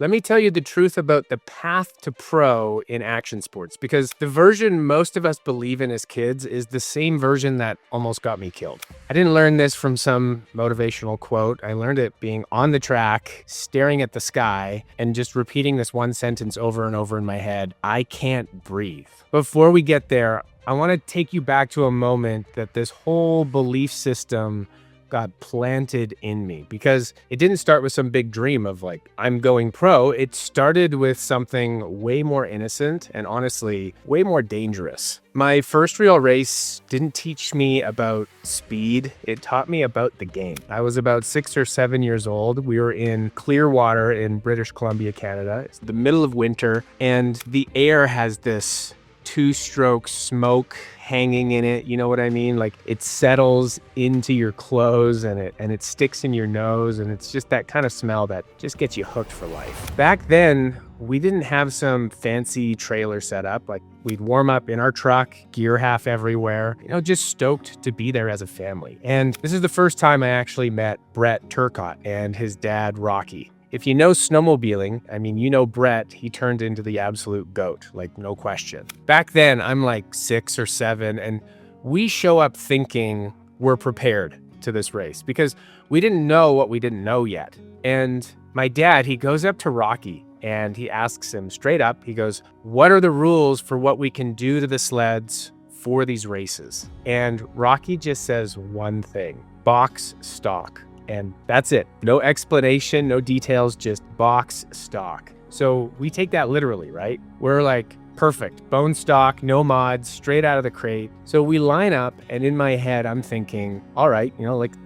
Let me tell you the truth about the path to pro in action sports, because the version most of us believe in as kids is the same version that almost got me killed. I didn't learn this from some motivational quote. I learned it being on the track, staring at the sky, and just repeating this one sentence over and over in my head: I can't breathe. Before we get there, I want to take you back to a moment that this whole belief system got planted in me, because it didn't start with some big dream of like, I'm going pro. It started with something way more innocent and honestly way more dangerous. My first real race didn't teach me about speed. It taught me about the game. I was about 6 or 7 years old. We were in Clearwater in British Columbia, Canada. It's the middle of winter, and the air has this two-stroke smoke hanging in it. You know what I mean? Like, it settles into your clothes and it sticks in your nose, and it's just that kind of smell that just gets you hooked for life. Back then, we didn't have some fancy trailer setup. Like, we'd warm up in our truck, gear half everywhere, just stoked to be there as a family. And this is the first time I actually met Brett Turcotte and his dad, Rocky. If you know snowmobiling, you know Brett, he turned into the absolute GOAT, like no question. Back then, I'm like 6 or 7, and we show up thinking we're prepared to this race because we didn't know what we didn't know yet. And my dad, he goes up to Rocky and he asks him straight up, he goes, "What are the rules for what we can do to the sleds for these races?" And Rocky just says one thing: box stock. And that's it. No explanation, no details, just box stock. So we take that literally, right? We're like, perfect, bone stock, no mods, straight out of the crate. So we line up, and in my head, I'm thinking, all right,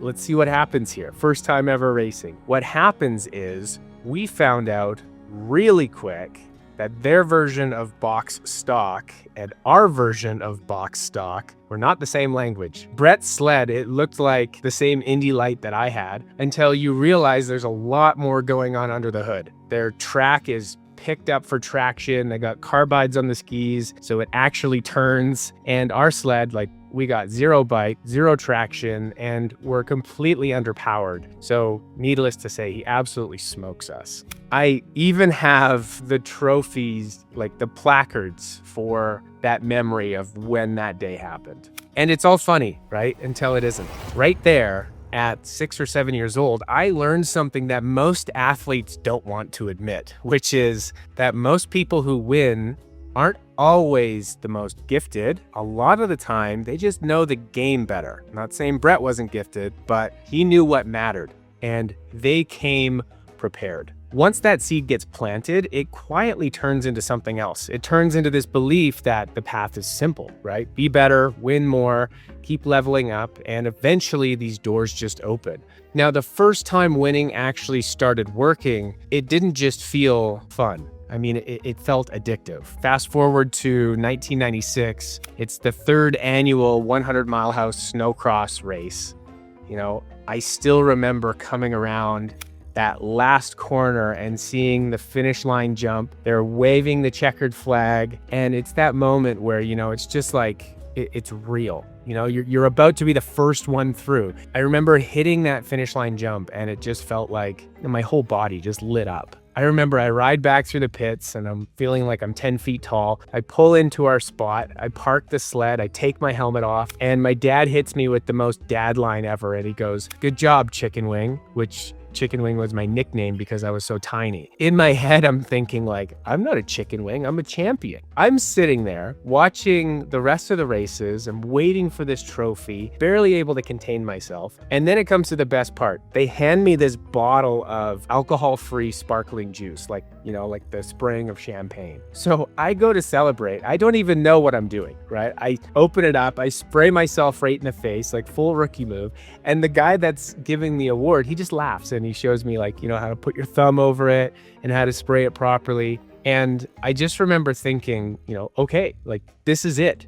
let's see what happens here. First time ever racing. What happens is we found out really quick that their version of box stock and our version of box stock were not the same language. Brett's sled, it looked like the same Indy Light that I had, until you realize there's a lot more going on under the hood. Their track is picked up for traction. They got carbides on the skis, so it actually turns. And our sled, we got 0 bite, 0 traction, and we're completely underpowered. So needless to say, he absolutely smokes us. I even have the trophies, like the placards for that memory of when that day happened. And it's all funny, right? Until it isn't. Right there, at 6 or 7 years old, I learned something that most athletes don't want to admit, which is that most people who win aren't always the most gifted. A lot of the time, they just know the game better. I'm not saying Brett wasn't gifted, but he knew what mattered, and they came prepared. Once that seed gets planted, it quietly turns into something else. It turns into this belief that the path is simple, right? Be better, win more, keep leveling up, and eventually these doors just open. Now, the first time winning actually started working, it didn't just feel fun. It felt addictive. Fast forward to 1996, it's the 3rd annual 100 Mile House snowcross race. I still remember coming around that last corner and seeing the finish line jump. They're waving the checkered flag, and it's that moment where, it's just like, it's real. You're about to be the first one through. I remember hitting that finish line jump, and it just felt like my whole body just lit up. I remember I ride back through the pits, and I'm feeling like I'm 10 feet tall. I pull into our spot, I park the sled, I take my helmet off, and my dad hits me with the most dad line ever, and he goes, "Good job, Chicken Wing," which Chicken Wing was my nickname because I was so tiny. In my head, I'm thinking I'm not a chicken wing, I'm a champion. I'm sitting there watching the rest of the races. I'm waiting for this trophy, barely able to contain myself. And then it comes to the best part. They hand me this bottle of alcohol-free sparkling juice, like the spraying of champagne. So I go to celebrate. I don't even know what I'm doing, right? I open it up, I spray myself right in the face, like full rookie move. And the guy that's giving the award, he just laughs and he shows me how to put your thumb over it and how to spray it properly. And I just remember thinking, okay, this is it.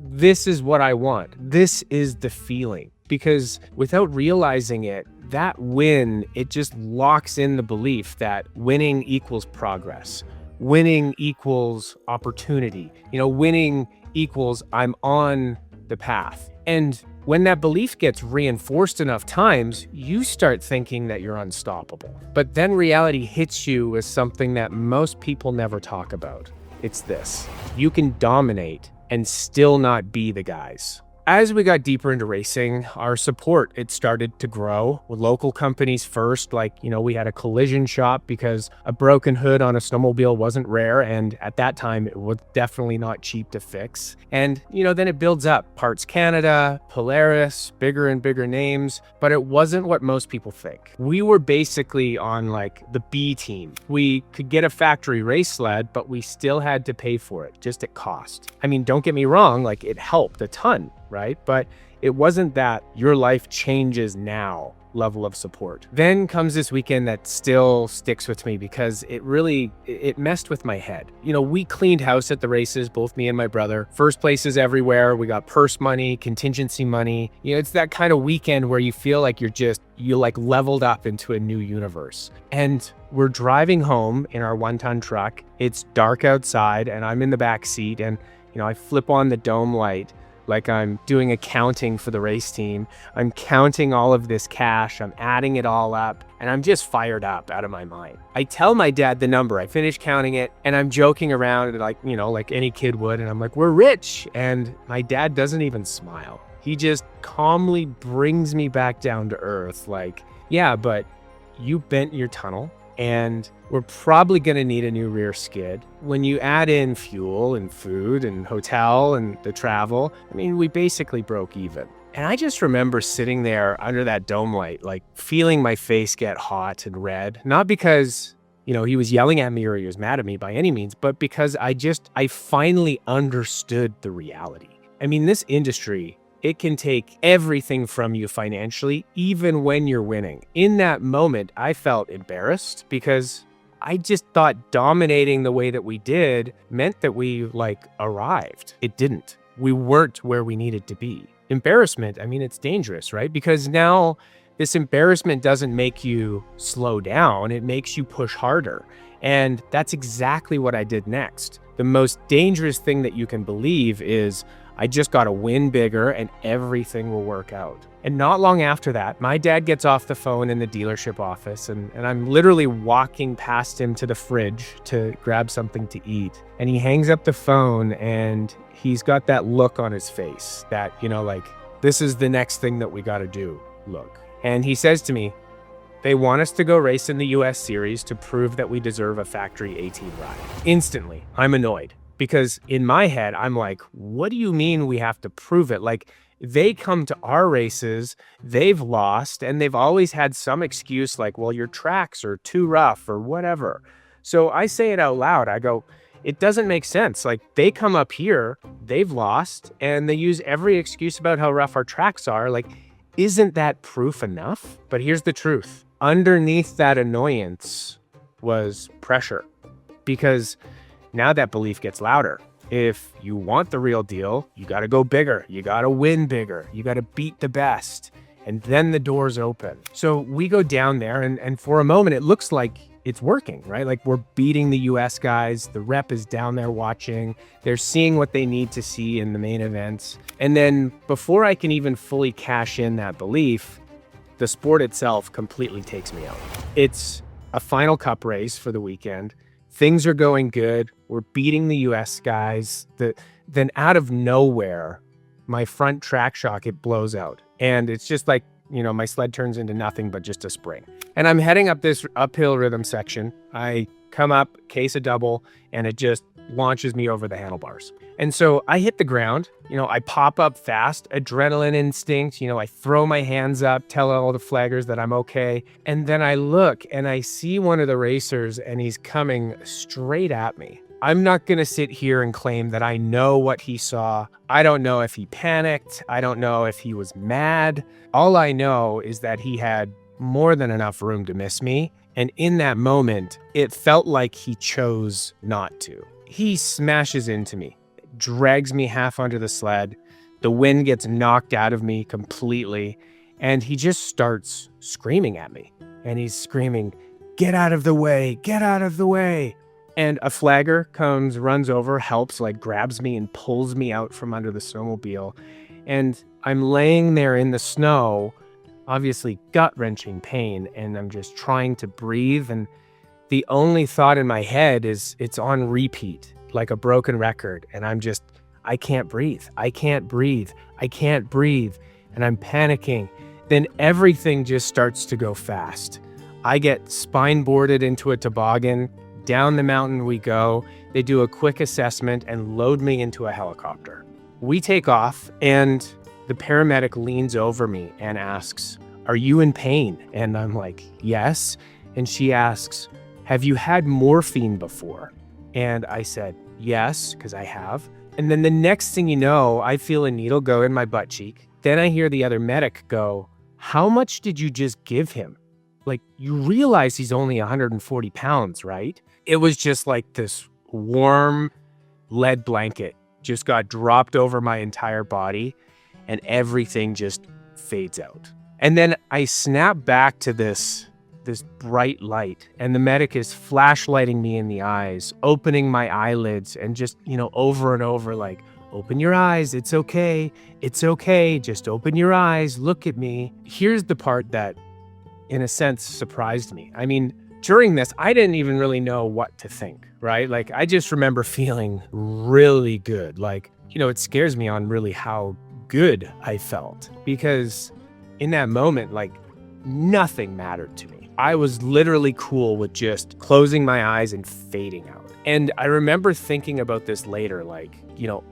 This is what I want. This is the feeling. Because without realizing it, that win, it just locks in the belief that winning equals progress. Winning equals opportunity. Winning equals I'm on the path. And When that belief gets reinforced enough times, you start thinking that you're unstoppable. But then reality hits you with something that most people never talk about. It's this: you can dominate and still not be the guys. As we got deeper into racing, our support, it started to grow with local companies first. We had a collision shop because a broken hood on a snowmobile wasn't rare. And at that time, it was definitely not cheap to fix. And, then it builds up. Parts Canada, Polaris, bigger and bigger names. But it wasn't what most people think. We were basically on the B team. We could get a factory race sled, but we still had to pay for it, just at cost. I mean, don't get me wrong, it helped a ton, right? But it wasn't that your life changes now level of support. Then comes this weekend that still sticks with me because it messed with my head. We cleaned house at the races, both me and my brother. First places everywhere. We got purse money, contingency money. It's that kind of weekend where you feel like you leveled up into a new universe. And we're driving home in our 1-ton truck. It's dark outside and I'm in the back seat, and I flip on the dome light like I'm doing accounting for the race team. I'm counting all of this cash, I'm adding it all up, and I'm just fired up out of my mind. I tell my dad the number, I finish counting it, and I'm joking around like any kid would, and I'm like, we're rich. And my dad doesn't even smile. He just calmly brings me back down to earth, yeah, but you bent your tunnel, and we're probably going to need a new rear skid. When you add in fuel and food and hotel and the travel, we basically broke even. And I just remember sitting there under that dome light, feeling my face get hot and red, not because he was yelling at me or he was mad at me by any means, but because I finally understood the reality. This industry, it can take everything from you financially, even when you're winning. In that moment, I felt embarrassed because I just thought dominating the way that we did meant that we arrived. It didn't. We weren't where we needed to be. Embarrassment, it's dangerous, right? Because now this embarrassment doesn't make you slow down. It makes you push harder. And that's exactly what I did next. The most dangerous thing that you can believe is, I just got to win bigger and everything will work out. And not long after that, my dad gets off the phone in the dealership office, and I'm literally walking past him to the fridge to grab something to eat. And he hangs up the phone and he's got that look on his face that, this is the next thing that we got to do look. And he says to me, they want us to go race in the US Series to prove that we deserve a factory A-team ride. Instantly, I'm annoyed. Because in my head, I'm like, what do you mean we have to prove it? They come to our races, they've lost, and they've always had some excuse well, your tracks are too rough or whatever. So I say it out loud. I go, it doesn't make sense. They come up here, they've lost, and they use every excuse about how rough our tracks are. Isn't that proof enough? But here's the truth. Underneath that annoyance was pressure. Because now that belief gets louder. If you want the real deal, you got to go bigger. You got to win bigger. You got to beat the best. And then the doors open. So we go down there and for a moment, it looks like it's working, right? We're beating the US guys. The rep is down there watching. They're seeing what they need to see in the main events. And then before I can even fully cash in that belief, the sport itself completely takes me out. It's a final cup race for the weekend. Things are going good. We're beating the US guys. Then out of nowhere, my front track shock, it blows out. And it's just my sled turns into nothing but just a spring. And I'm heading up this uphill rhythm section. I come up, case a double, and it just launches me over the handlebars. And so I hit the ground, I pop up fast, adrenaline instinct, I throw my hands up, tell all the flaggers that I'm okay. And then I look and I see one of the racers and he's coming straight at me. I'm not going to sit here and claim that I know what he saw. I don't know if he panicked. I don't know if he was mad. All I know is that he had more than enough room to miss me. And in that moment, it felt like he chose not to. He smashes into me, drags me half under the sled. The wind gets knocked out of me completely. And he just starts screaming at me. And he's screaming, "Get out of the way, get out of the way." And a flagger comes, runs over, helps, grabs me and pulls me out from under the snowmobile. And I'm laying there in the snow, obviously gut-wrenching pain, and I'm just trying to breathe. And the only thought in my head is it's on repeat, like a broken record. And I can't breathe. I can't breathe. I can't breathe. And I'm panicking. Then everything just starts to go fast. I get spine boarded into a toboggan. Down the mountain we go. They do a quick assessment and load me into a helicopter. We take off, and the paramedic leans over me and asks, "Are you in pain?" And I'm like, "Yes." And she asks, "Have you had morphine before?" And I said, "Yes," because I have. And then the next thing you know, I feel a needle go in my butt cheek. Then I hear the other medic go, "How much did you just give him? Like, you realize he's only 140 pounds, right?" It was just like this warm lead blanket just got dropped over my entire body, and everything just fades out. And then I snap back to this bright light, and the medic is flashlighting me in the eyes, opening my eyelids, and just, over and over, like, "Open your eyes, it's okay, just open your eyes, look at me." Here's the part that, in a sense, surprised me. I mean, during this, I didn't even really know what to think, right? Like, I just remember feeling really good. Like, it scares me on really how good I felt, because in that moment, like, nothing mattered to me. I was literally cool with just closing my eyes and fading out. And I remember thinking about this later, like,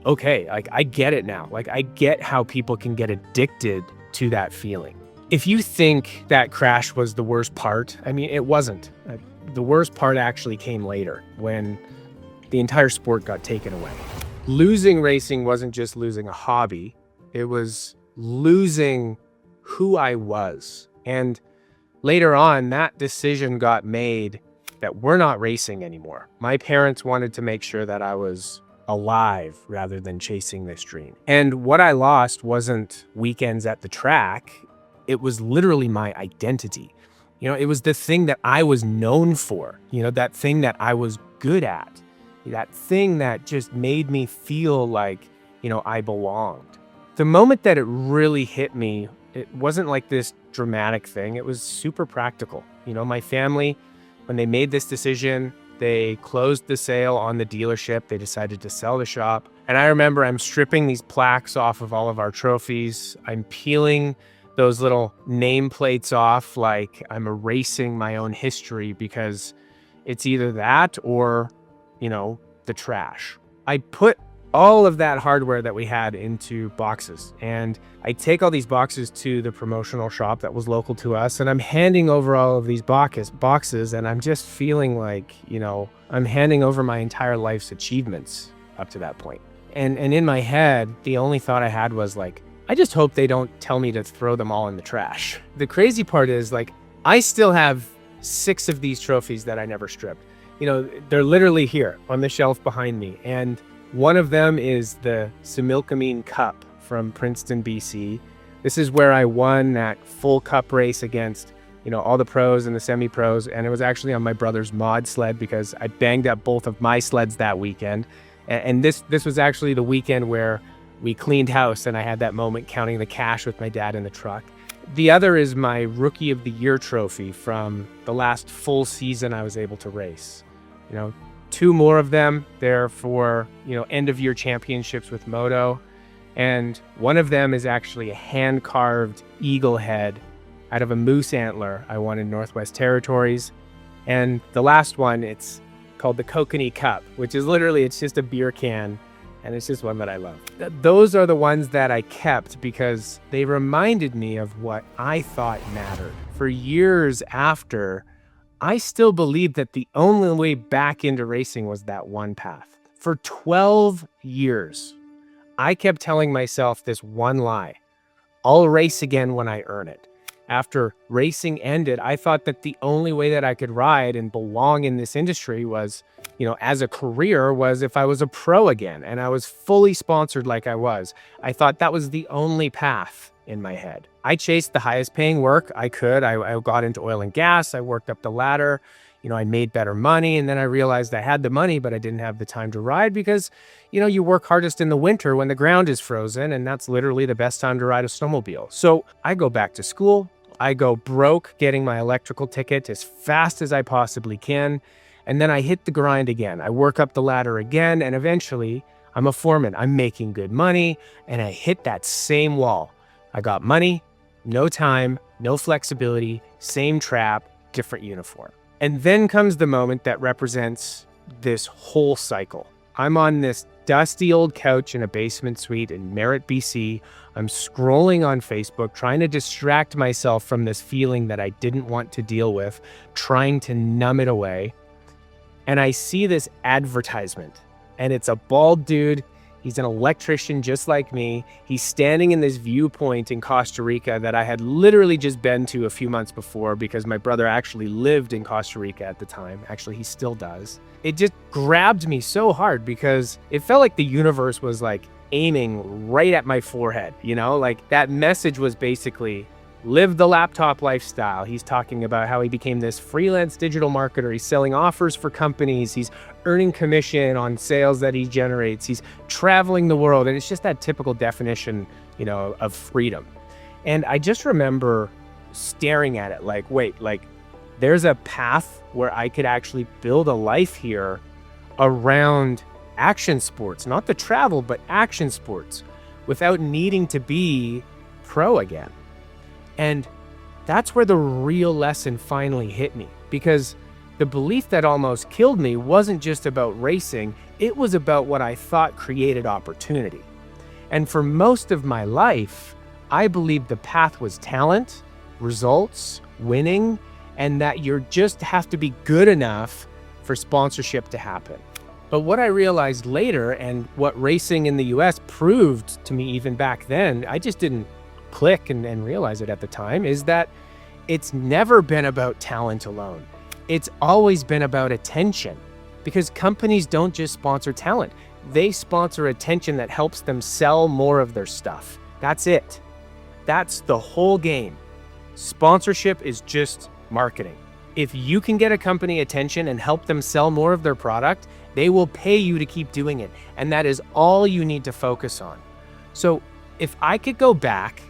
okay, like, I get it now. Like, I get how people can get addicted to that feeling. If you think that crash was the worst part, I mean, it wasn't. The worst part actually came later, when the entire sport got taken away. Losing racing wasn't just losing a hobby. It was losing who I was. And later on, that decision got made that we're not racing anymore. My parents wanted to make sure that I was alive rather than chasing this dream. And what I lost wasn't weekends at the track. It was literally my identity. It was the thing that I was known for, that thing that I was good at, that thing that just made me feel like, I belonged. The moment that it really hit me, it wasn't like this dramatic thing. It was super practical. My family, when they made this decision, they closed the sale on the dealership. They decided to sell the shop. And I remember I'm stripping these plaques off of all of our trophies. I'm peeling those little nameplates off, like I'm erasing my own history, because it's either that or, the trash. I put all of that hardware that we had into boxes, and I take all these boxes to the promotional shop that was local to us, and I'm handing over all of these boxes, and I'm just feeling like, I'm handing over my entire life's achievements up to that point. And in my head, the only thought I had was like, I just hope they don't tell me to throw them all in the trash. The crazy part is, like, I still have 6 of these trophies that I never stripped. They're literally here on the shelf behind me. And one of them is the Similkameen Cup from Princeton, BC. This is where I won that full cup race against, all the pros and the semi-pros. And it was actually on my brother's mod sled, because I banged up both of my sleds that weekend. And this was actually the weekend where we cleaned house, and I had that moment counting the cash with my dad in the truck. The other is my Rookie of the Year trophy from the last full season I was able to race. 2 more of them, they're for, end of year championships with moto. And one of them is actually a hand-carved eagle head out of a moose antler I won in Northwest Territories. And the last one, it's called the Kokanee Cup, which is literally, it's just a beer can. And it's just one that I love. Those are the ones that I kept because they reminded me of what I thought mattered. For years after, I still believed that the only way back into racing was that one path. For 12 years, I kept telling myself this one lie: I'll race again when I earn it. After racing ended, I thought that the only way that I could ride and belong in this industry was, as a career, was if I was a pro again and I was fully sponsored like I was. I thought that was the only path in my head. I chased the highest paying work I could. I got into oil and gas. I worked up the ladder. I made better money, and then I realized I had the money, but I didn't have the time to ride because, you work hardest in the winter when the ground is frozen, and that's literally the best time to ride a snowmobile. So I go back to school. I go broke getting my electrical ticket as fast as I possibly can. And then I hit the grind again. I work up the ladder again, and eventually I'm a foreman. I'm making good money, and I hit that same wall. I got money, no time, no flexibility, same trap, different uniform. And then comes the moment that represents this whole cycle. I'm on this dusty old couch in a basement suite in Merritt, BC. I'm scrolling on Facebook, trying to distract myself from this feeling that I didn't want to deal with, trying to numb it away. And I see this advertisement, and it's a bald dude. He's an electrician just like me. He's standing in this viewpoint in Costa Rica that I had literally just been to a few months before because my brother actually lived in Costa Rica at the time. Actually, he still does. It just grabbed me so hard because it felt like the universe was like aiming right at my forehead, Like that message was basically, live the laptop lifestyle. He's talking about how he became this freelance digital marketer. He's selling offers for companies. He's earning commission on sales that he generates. He's traveling the world. And it's just that typical definition, of freedom. And I just remember staring at it like, wait, like there's a path where I could actually build a life here around action sports, not the travel, but action sports without needing to be pro again. And that's where the real lesson finally hit me, because the belief that almost killed me wasn't just about racing, it was about what I thought created opportunity. And for most of my life, I believed the path was talent, results, winning, and that you just have to be good enough for sponsorship to happen. But what I realized later, and what racing in the US proved to me even back then, I just didn't click and realize it at the time, is that it's never been about talent alone. It's always been about attention, because companies don't just sponsor talent. They sponsor attention that helps them sell more of their stuff. That's it. That's the whole game. Sponsorship is just marketing. If you can get a company attention and help them sell more of their product, they will pay you to keep doing it. And that is all you need to focus on. So if I could go back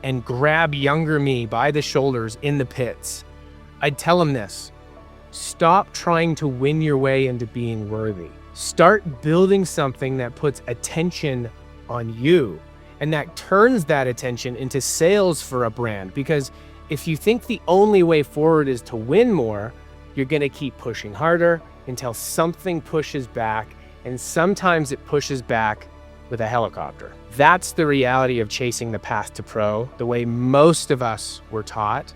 and grab younger me by the shoulders in the pits, I'd tell him this: stop trying to win your way into being worthy. Start building something that puts attention on you and that turns that attention into sales for a brand. Because if you think the only way forward is to win more, you're going to keep pushing harder until something pushes back, and sometimes it pushes back with a helicopter. That's the reality of chasing the path to pro, the way most of us were taught.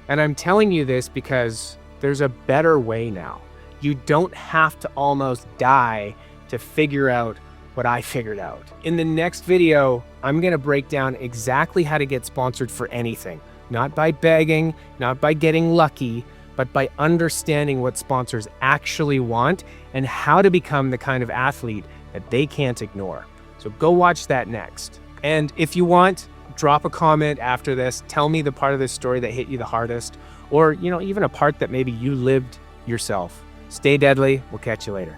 And I'm telling you this because there's a better way now. You don't have to almost die to figure out what I figured out. In the next video, I'm gonna break down exactly how to get sponsored for anything. Not by begging, not by getting lucky, but by understanding what sponsors actually want and how to become the kind of athlete that they can't ignore. So go watch that next. And if you want, drop a comment after this. Tell me the part of this story that hit you the hardest, or even a part that maybe you lived yourself. Stay deadly. We'll catch you later.